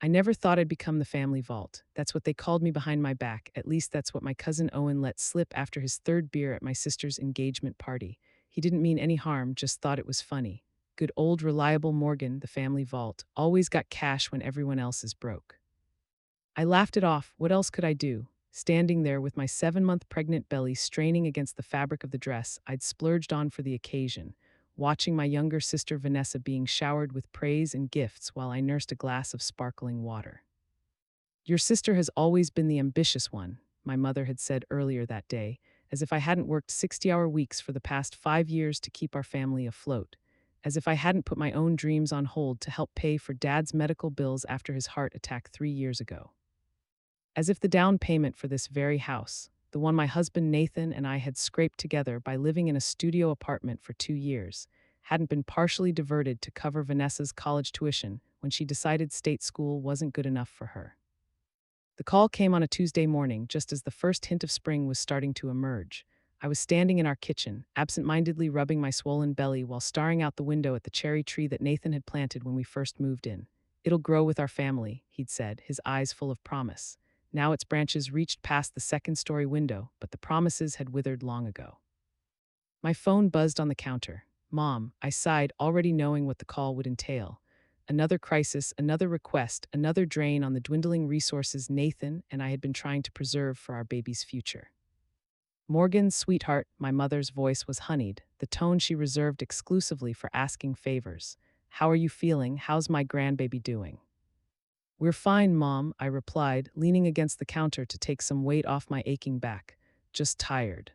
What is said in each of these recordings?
I never thought I'd become the family vault. That's what they called me behind my back. At least that's what my cousin Owen let slip after his third beer at my sister's engagement party. He didn't mean any harm, just thought it was funny. Good old reliable Morgan, the family vault, always got cash when everyone else is broke. I laughed it off. What else could I do? Standing there with my 7-month pregnant belly straining against the fabric of the dress I'd splurged on for the occasion, watching my younger sister Vanessa being showered with praise and gifts while I nursed a glass of sparkling water. Your sister has always been the ambitious one, my mother had said earlier that day, as if I hadn't worked 60-hour weeks for the past 5 years to keep our family afloat, as if I hadn't put my own dreams on hold to help pay for Dad's medical bills after his heart attack 3 years ago. As if the down payment for this very house, the one my husband Nathan and I had scraped together by living in a studio apartment for 2 years, hadn't been partially diverted to cover Vanessa's college tuition when she decided state school wasn't good enough for her. The call came on a Tuesday morning, just as the first hint of spring was starting to emerge. I was standing in our kitchen, absent-mindedly rubbing my swollen belly while staring out the window at the cherry tree that Nathan had planted when we first moved in. "It'll grow with our family," he'd said, his eyes full of promise. Now its branches reached past the second-story window, but the promises had withered long ago. My phone buzzed on the counter. "Mom," I sighed, already knowing what the call would entail. Another crisis, another request, another drain on the dwindling resources Nathan and I had been trying to preserve for our baby's future. "Morgan, sweetheart," my mother's voice was honeyed, the tone she reserved exclusively for asking favors. "How are you feeling? How's my grandbaby doing?" "We're fine, Mom," I replied, leaning against the counter to take some weight off my aching back. "Just tired."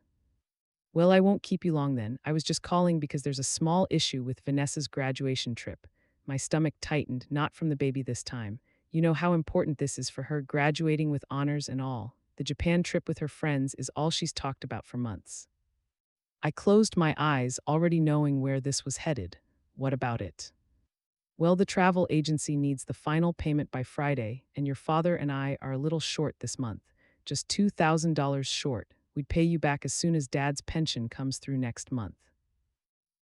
"Well, I won't keep you long then. I was just calling because there's a small issue with Vanessa's graduation trip." My stomach tightened, not from the baby this time. You know how important this is for her, graduating with honors and all. The Japan trip with her friends is all she's talked about for months. I closed my eyes, already knowing where this was headed. What about it? "Well, the travel agency needs the final payment by Friday, and your father and I are a little short this month. Just $2,000 short. We'd pay you back as soon as Dad's pension comes through next month."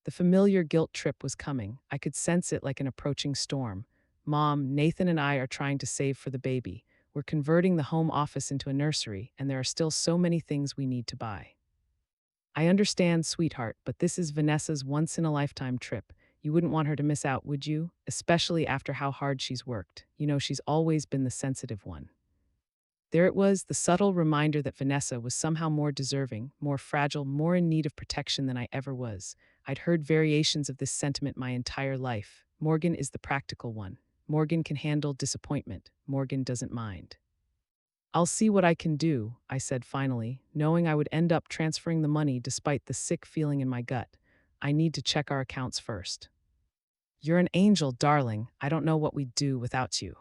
The familiar guilt trip was coming. I could sense it like an approaching storm. "Mom, Nathan and I are trying to save for the baby. We're converting the home office into a nursery, and there are still so many things we need to buy." "I understand, sweetheart, but this is Vanessa's once-in-a-lifetime trip. You wouldn't want her to miss out, would you? Especially after how hard she's worked. You know, she's always been the sensitive one." There it was, the subtle reminder that Vanessa was somehow more deserving, more fragile, more in need of protection than I ever was. I'd heard variations of this sentiment my entire life. Morgan is the practical one. Morgan can handle disappointment. Morgan doesn't mind. "I'll see what I can do," I said finally, knowing I would end up transferring the money despite the sick feeling in my gut. "I need to check our accounts first." "You're an angel, darling. I don't know what we'd do without you."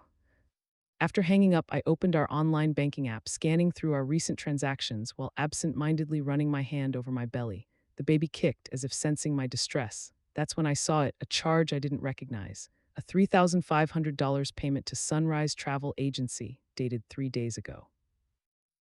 After hanging up, I opened our online banking app, scanning through our recent transactions while absent-mindedly running my hand over my belly. The baby kicked, as if sensing my distress. That's when I saw it, a charge I didn't recognize. A $3,500 payment to Sunrise Travel Agency, dated 3 days ago.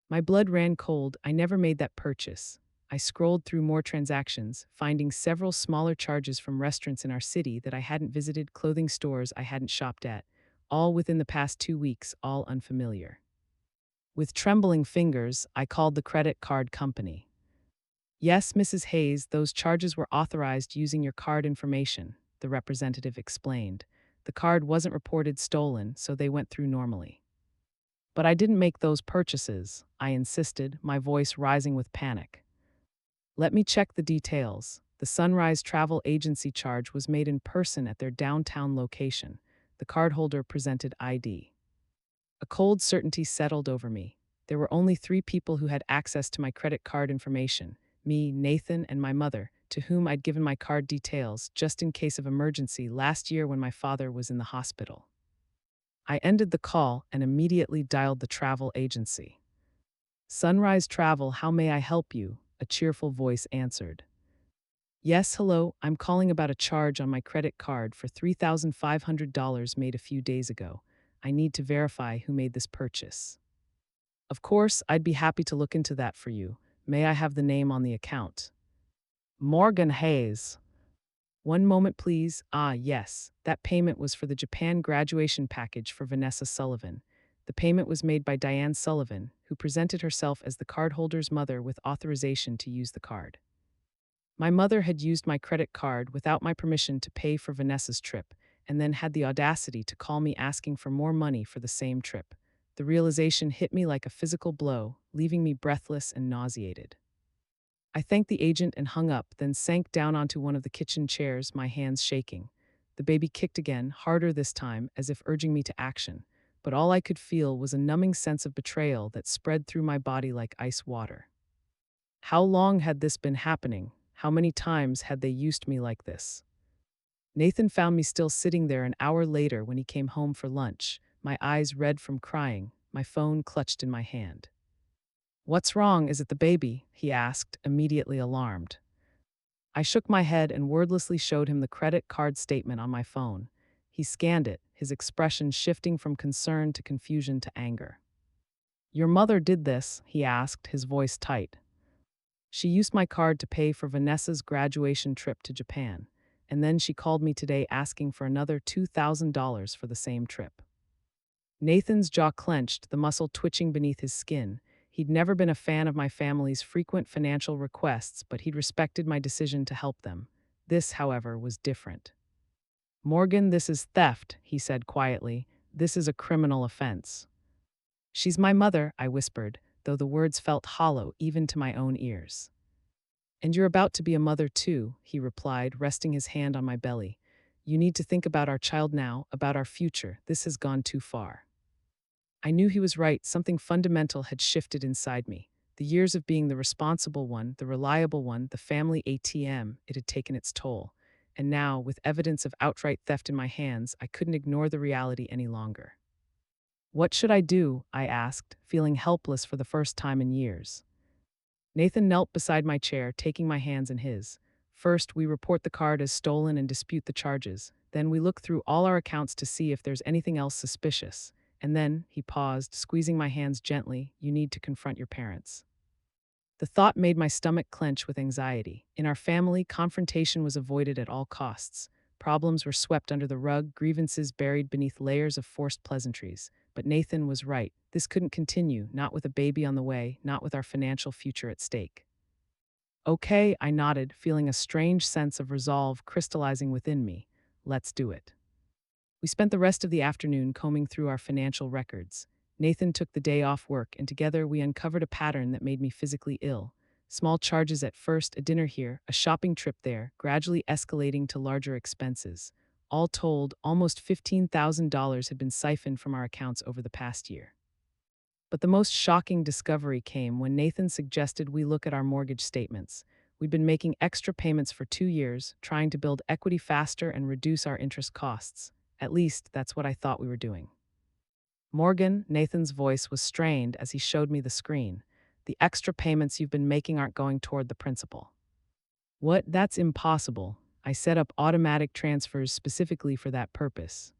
My blood ran cold. I never made that purchase. I scrolled through more transactions, finding several smaller charges from restaurants in our city that I hadn't visited, clothing stores I hadn't shopped at, all within the past 2 weeks, all unfamiliar. With trembling fingers, I called the credit card company. "Yes, Mrs. Hayes, those charges were authorized using your card information," the representative explained. "The card wasn't reported stolen, so they went through normally." "But I didn't make those purchases," I insisted, my voice rising with panic. "Let me check the details." The Sunrise Travel Agency charge was made in person at their downtown location. The cardholder presented ID. A cold certainty settled over me. There were only 3 people who had access to my credit card information: me, Nathan, and my mother, to whom I'd given my card details just in case of emergency last year when my father was in the hospital. I ended the call and immediately dialed the travel agency. "Sunrise Travel, how may I help you?" a cheerful voice answered. "Yes, hello, I'm calling about a charge on my credit card for $3,500 made a few days ago. I need to verify who made this purchase." "Of course, I'd be happy to look into that for you. May I have the name on the account?" "Morgan Hayes." One moment, please. Ah, yes. That payment was for the Japan graduation package for Vanessa Sullivan. The payment was made by Diane Sullivan, who presented herself as the cardholder's mother with authorization to use the card. My mother had used my credit card without my permission to pay for Vanessa's trip, and then had the audacity to call me asking for more money for the same trip. The realization hit me like a physical blow, leaving me breathless and nauseated. I thanked the agent and hung up, then sank down onto one of the kitchen chairs, my hands shaking. The baby kicked again, harder this time, as if urging me to action, but all I could feel was a numbing sense of betrayal that spread through my body like ice water. How long had this been happening? How many times had they used me like this? Nathan found me still sitting there an hour later when he came home for lunch, my eyes red from crying, my phone clutched in my hand. "What's wrong? Is it the baby?" he asked, immediately alarmed. I shook my head and wordlessly showed him the credit card statement on my phone. He scanned it, his expression shifting from concern to confusion to anger. "Your mother did this?" he asked, his voice tight. "She used my card to pay for Vanessa's graduation trip to Japan, and then she called me today asking for another $2,000 for the same trip." Nathan's jaw clenched, the muscle twitching beneath his skin. He'd never been a fan of my family's frequent financial requests, but he'd respected my decision to help them. This, however, was different. "Morgan, this is theft," he said quietly. "This is a criminal offense." "She's my mother," I whispered, though the words felt hollow even to my own ears. "And you're about to be a mother too," he replied, resting his hand on my belly. "You need to think about our child now, about our future. This has gone too far." I knew he was right. Something fundamental had shifted inside me. The years of being the responsible one, the reliable one, the family ATM, it had taken its toll. And now, with evidence of outright theft in my hands, I couldn't ignore the reality any longer. "What should I do?" I asked, feeling helpless for the first time in years. Nathan knelt beside my chair, taking my hands in his. "First, we report the card as stolen and dispute the charges. Then we look through all our accounts to see if there's anything else suspicious. And then," he paused, squeezing my hands gently, "you need to confront your parents." The thought made my stomach clench with anxiety. In our family, confrontation was avoided at all costs. Problems were swept under the rug, grievances buried beneath layers of forced pleasantries. But Nathan was right. This couldn't continue, not with a baby on the way, not with our financial future at stake. "Okay," I nodded, feeling a strange sense of resolve crystallizing within me. "Let's do it." We spent the rest of the afternoon combing through our financial records. Nathan took the day off work, and together we uncovered a pattern that made me physically ill. Small charges at first, a dinner here, a shopping trip there, gradually escalating to larger expenses. All told, almost $15,000 had been siphoned from our accounts over the past year. But the most shocking discovery came when Nathan suggested we look at our mortgage statements. We'd been making extra payments for 2 years, trying to build equity faster and reduce our interest costs. At least, that's what I thought we were doing. "Morgan," Nathan's voice was strained as he showed me the screen. "The extra payments you've been making aren't going toward the principal." "What? That's impossible. I set up automatic transfers specifically for that purpose."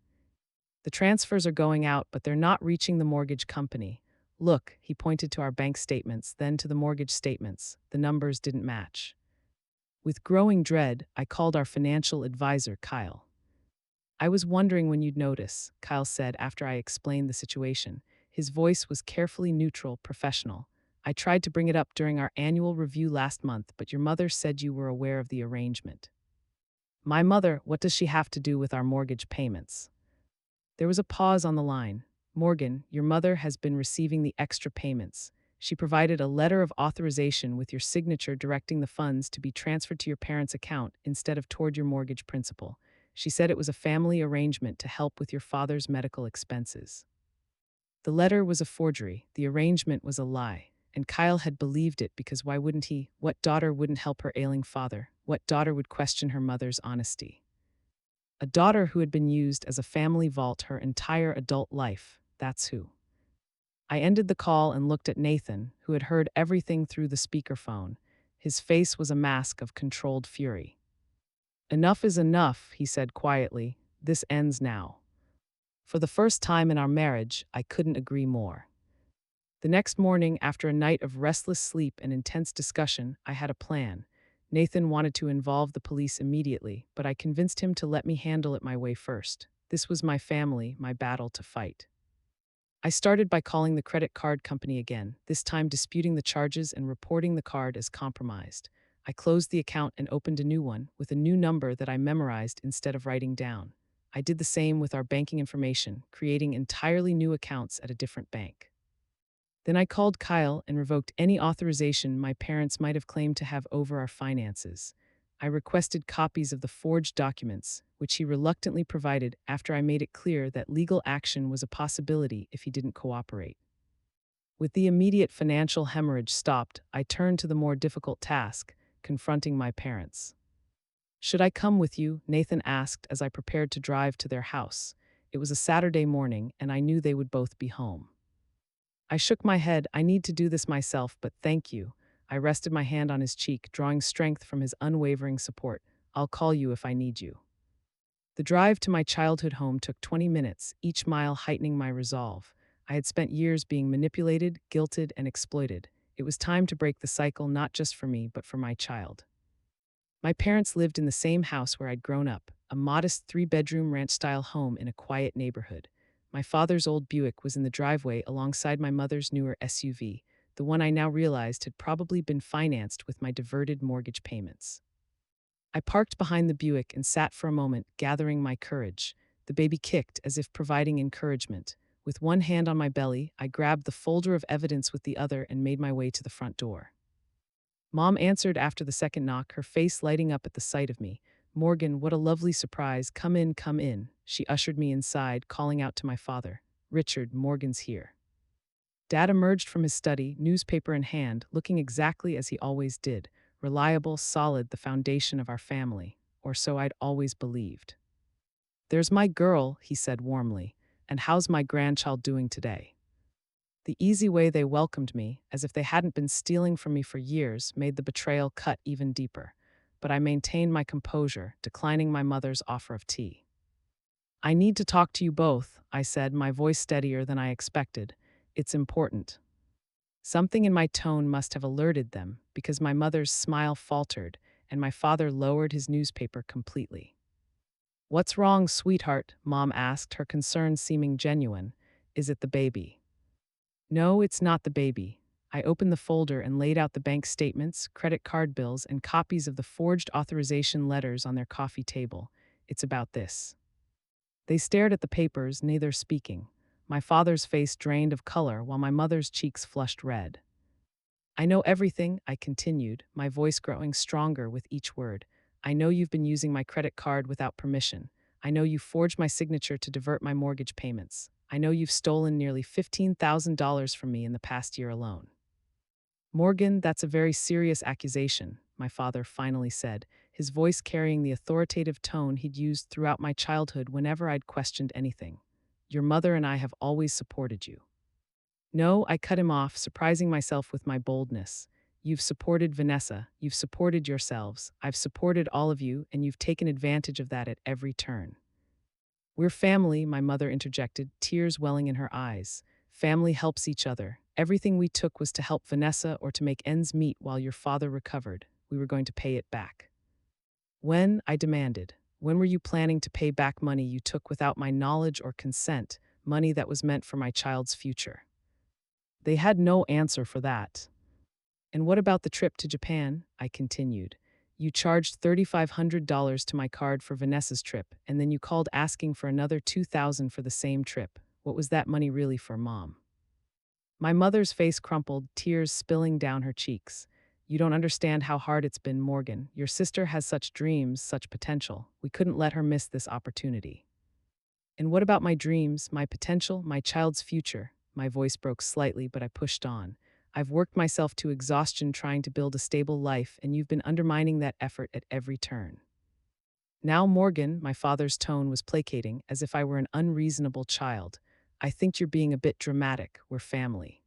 "The transfers are going out, but they're not reaching the mortgage company. Look," he pointed to our bank statements, then to the mortgage statements. The numbers didn't match. With growing dread, I called our financial advisor, Kyle. "I was wondering when you'd notice," Kyle said after I explained the situation. His voice was carefully neutral, professional. "I tried to bring it up during our annual review last month, but your mother said you were aware of the arrangement." "My mother? What does she have to do with our mortgage payments?" There was a pause on the line. "Morgan, your mother has been receiving the extra payments. She provided a letter of authorization with your signature directing the funds to be transferred to your parents' account instead of toward your mortgage principal. She said it was a family arrangement to help with your father's medical expenses." The letter was a forgery, the arrangement was a lie, and Kyle had believed it because why wouldn't he? What daughter wouldn't help her ailing father? What daughter would question her mother's honesty? A daughter who had been used as a family vault her entire adult life, that's who. I ended the call and looked at Nathan, who had heard everything through the speakerphone. His face was a mask of controlled fury. "Enough is enough," he said quietly. "This ends now." For the first time in our marriage, I couldn't agree more. The next morning, after a night of restless sleep and intense discussion, I had a plan. Nathan wanted to involve the police immediately, but I convinced him to let me handle it my way first. This was my family, my battle to fight. I started by calling the credit card company again, this time disputing the charges and reporting the card as compromised. I closed the account and opened a new one with a new number that I memorized instead of writing down. I did the same with our banking information, creating entirely new accounts at a different bank. Then I called Kyle and revoked any authorization my parents might have claimed to have over our finances. I requested copies of the forged documents, which he reluctantly provided after I made it clear that legal action was a possibility if he didn't cooperate. With the immediate financial hemorrhage stopped, I turned to the more difficult task, confronting my parents. "Should I come with you?" Nathan asked as I prepared to drive to their house. It was a Saturday morning, and I knew they would both be home. I shook my head. "I need to do this myself, but thank you." I rested my hand on his cheek, drawing strength from his unwavering support. "I'll call you if I need you." The drive to my childhood home took 20 minutes, each mile heightening my resolve. I had spent years being manipulated, guilted, and exploited. It was time to break the cycle, not just for me, but for my child. My parents lived in the same house where I'd grown up, a modest 3-bedroom ranch-style home in a quiet neighborhood. My father's old Buick was in the driveway alongside my mother's newer SUV, the one I now realized had probably been financed with my diverted mortgage payments. I parked behind the Buick and sat for a moment, gathering my courage. The baby kicked as if providing encouragement. With one hand on my belly, I grabbed the folder of evidence with the other and made my way to the front door. Mom answered after the second knock, her face lighting up at the sight of me. "Morgan, what a lovely surprise. Come in, come in." She ushered me inside, calling out to my father. "Richard, Morgan's here." Dad emerged from his study, newspaper in hand, looking exactly as he always did. Reliable, solid, the foundation of our family. Or so I'd always believed. "There's my girl," he said warmly. "And how's my grandchild doing today?" The easy way they welcomed me, as if they hadn't been stealing from me for years, made the betrayal cut even deeper. But I maintained my composure, declining my mother's offer of tea. "I need to talk to you both," I said, my voice steadier than I expected. "It's important." Something in my tone must have alerted them, because my mother's smile faltered, and my father lowered his newspaper completely. "What's wrong, sweetheart?" Mom asked, her concern seeming genuine. "Is it the baby?" "No, it's not the baby." I opened the folder and laid out the bank statements, credit card bills, and copies of the forged authorization letters on their coffee table. "It's about this." They stared at the papers, neither speaking. My father's face drained of color while my mother's cheeks flushed red. "I know everything," I continued, my voice growing stronger with each word. "I know you've been using my credit card without permission. I know you forged my signature to divert my mortgage payments. I know you've stolen nearly $15,000 from me in the past year alone." "Morgan, that's a very serious accusation," my father finally said, his voice carrying the authoritative tone he'd used throughout my childhood whenever I'd questioned anything. "Your mother and I have always supported you." "No," I cut him off, surprising myself with my boldness. "You've supported Vanessa, you've supported yourselves, I've supported all of you, and you've taken advantage of that at every turn." "We're family," my mother interjected, tears welling in her eyes. "Family helps each other. Everything we took was to help Vanessa or to make ends meet while your father recovered. We were going to pay it back." "When?" I demanded. "When were you planning to pay back money you took without my knowledge or consent, money that was meant for my child's future?" They had no answer for that. "And what about the trip to Japan?" I continued. "You charged $3,500 to my card for Vanessa's trip, and then you called asking for another $2,000 for the same trip. What was that money really for, Mom?" My mother's face crumpled, tears spilling down her cheeks. "You don't understand how hard it's been, Morgan. Your sister has such dreams, such potential. We couldn't let her miss this opportunity." "And what about my dreams, my potential, my child's future?" My voice broke slightly, but I pushed on. "I've worked myself to exhaustion trying to build a stable life, and you've been undermining that effort at every turn." "Now, Morgan," my father's tone was placating, as if I were an unreasonable child. "I think you're being a bit dramatic. We're family."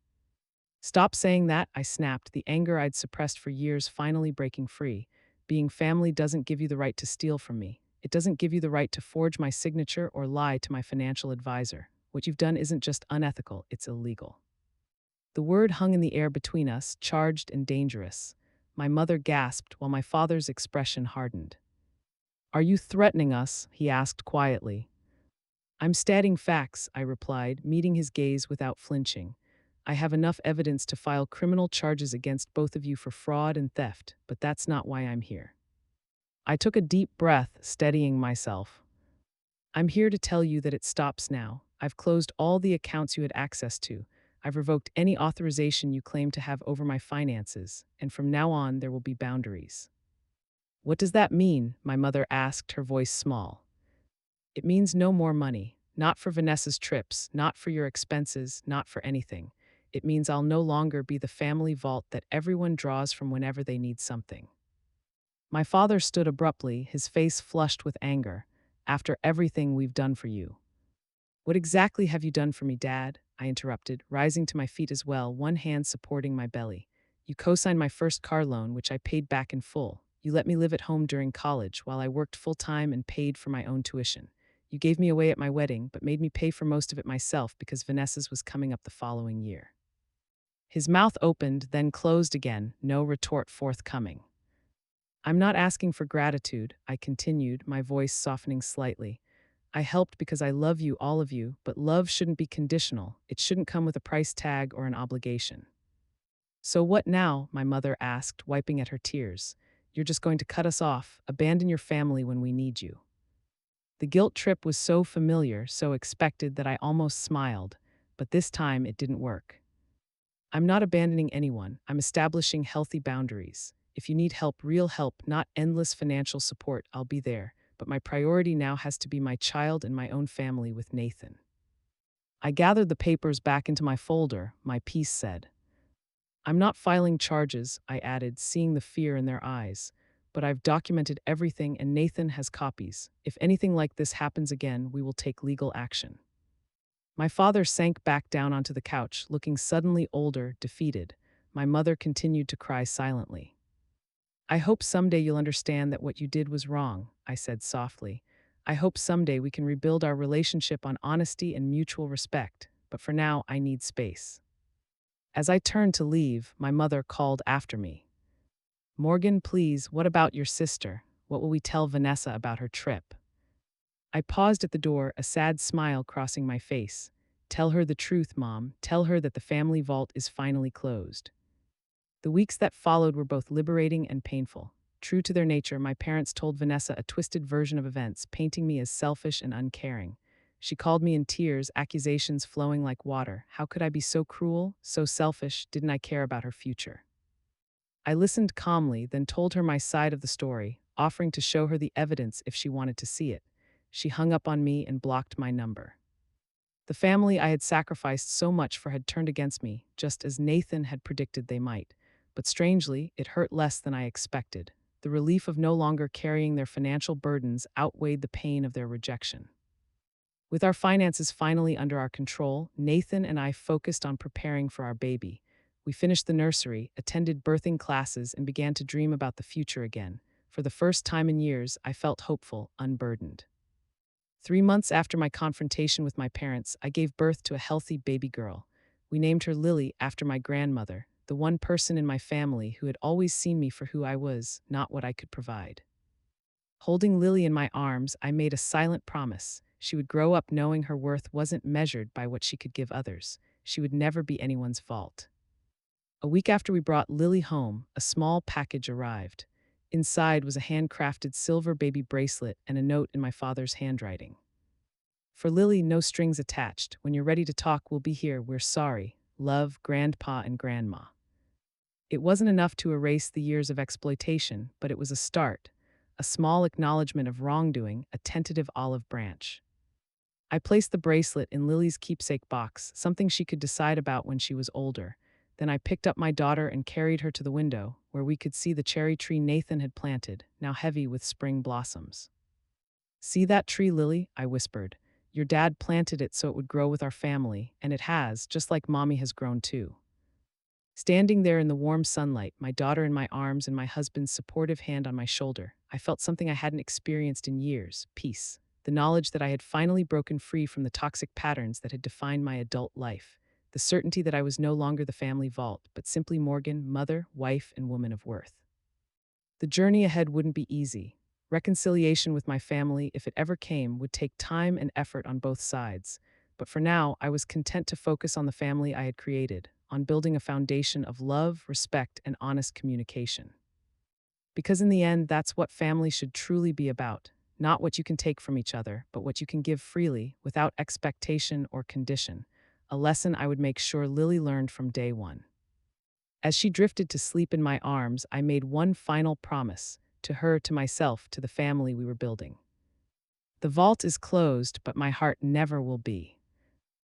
"Stop saying that," I snapped, the anger I'd suppressed for years finally breaking free. "Being family doesn't give you the right to steal from me. It doesn't give you the right to forge my signature or lie to my financial advisor. What you've done isn't just unethical, it's illegal." The word hung in the air between us, charged and dangerous. my mother gasped while my father's expression hardened. Are you threatening us? He asked quietly. I'm stating facts, I replied, meeting his gaze without flinching. I have enough evidence to file criminal charges against both of you for fraud and theft, but that's not why I'm here. I took a deep breath, steadying myself. I'm here to tell you that it stops now. I've closed all the accounts you had access to. I've revoked any authorization you claim to have over my finances, and from now on there will be boundaries. What does that mean? My mother asked, her voice small. It means no more money. Not for Vanessa's trips, not for your expenses, not for anything. It means I'll no longer be the family vault that everyone draws from whenever they need something. My father stood abruptly, his face flushed with anger. After everything we've done for you. What exactly have you done for me, Dad? I interrupted, rising to my feet as well, one hand supporting my belly. You co-signed my first car loan, which I paid back in full. You let me live at home during college while I worked full-time and paid for my own tuition. You gave me away at my wedding, but made me pay for most of it myself because Vanessa's was coming up the following year. His mouth opened, then closed again, no retort forthcoming. I'm not asking for gratitude, I continued, my voice softening slightly. I helped because I love you, all of you, but love shouldn't be conditional. It shouldn't come with a price tag or an obligation. So what now? My mother asked, wiping at her tears. You're just going to cut us off, abandon your family when we need you. The guilt trip was so familiar, so expected that I almost smiled, but this time it didn't work. I'm not abandoning anyone. I'm establishing healthy boundaries. If you need help, real help, not endless financial support, I'll be there. But my priority now has to be my child and my own family with Nathan. I gathered the papers back into my folder, my piece said. I'm not filing charges, I added, seeing the fear in their eyes. But I've documented everything and Nathan has copies. If anything like this happens again, we will take legal action. My father sank back down onto the couch, looking suddenly older, defeated. My mother continued to cry silently. I hope someday you'll understand that what you did was wrong, I said softly. I hope someday we can rebuild our relationship on honesty and mutual respect, but for now I need space. As I turned to leave, my mother called after me. Morgan, please, what about your sister? What will we tell Vanessa about her trip? I paused at the door, a sad smile crossing my face. Tell her the truth, Mom. Tell her that the family vault is finally closed. The weeks that followed were both liberating and painful. True to their nature, my parents told Vanessa a twisted version of events, painting me as selfish and uncaring. She called me in tears, accusations flowing like water. How could I be so cruel, so selfish? Didn't I care about her future? I listened calmly, then told her my side of the story, offering to show her the evidence if she wanted to see it. She hung up on me and blocked my number. The family I had sacrificed so much for had turned against me, just as Nathan had predicted they might. But strangely, it hurt less than I expected. The relief of no longer carrying their financial burdens outweighed the pain of their rejection. With our finances finally under our control, Nathan and I focused on preparing for our baby. We finished the nursery, attended birthing classes, and began to dream about the future again. For the first time in years, I felt hopeful, unburdened. 3 months after my confrontation with my parents, I gave birth to a healthy baby girl. We named her Lily after my grandmother, the one person in my family who had always seen me for who I was, not what I could provide. Holding Lily in my arms, I made a silent promise. She would grow up knowing her worth wasn't measured by what she could give others. She would never be anyone's fault. A week after we brought Lily home, a small package arrived. Inside was a handcrafted silver baby bracelet and a note in my father's handwriting. For Lily, no strings attached. When you're ready to talk, we'll be here. We're sorry. Love, Grandpa and Grandma. It wasn't enough to erase the years of exploitation, but it was a start. A small acknowledgement of wrongdoing, a tentative olive branch. I placed the bracelet in Lily's keepsake box, something she could decide about when she was older. Then I picked up my daughter and carried her to the window, where we could see the cherry tree Nathan had planted, now heavy with spring blossoms. See that tree, Lily? I whispered. Your dad planted it so it would grow with our family, and it has, just like Mommy has grown too. Standing there in the warm sunlight, my daughter in my arms and my husband's supportive hand on my shoulder, I felt something I hadn't experienced in years, peace. The knowledge that I had finally broken free from the toxic patterns that had defined my adult life. The certainty that I was no longer the family vault, but simply Morgan, mother, wife, and woman of worth. The journey ahead wouldn't be easy. Reconciliation with my family, if it ever came, would take time and effort on both sides. But for now, I was content to focus on the family I had created, on building a foundation of love, respect, and honest communication. Because in the end, that's what family should truly be about. Not what you can take from each other, but what you can give freely, without expectation or condition. A lesson I would make sure Lily learned from day one. As she drifted to sleep in my arms, I made one final promise to her, to myself, to the family we were building. The vault is closed, but my heart never will be.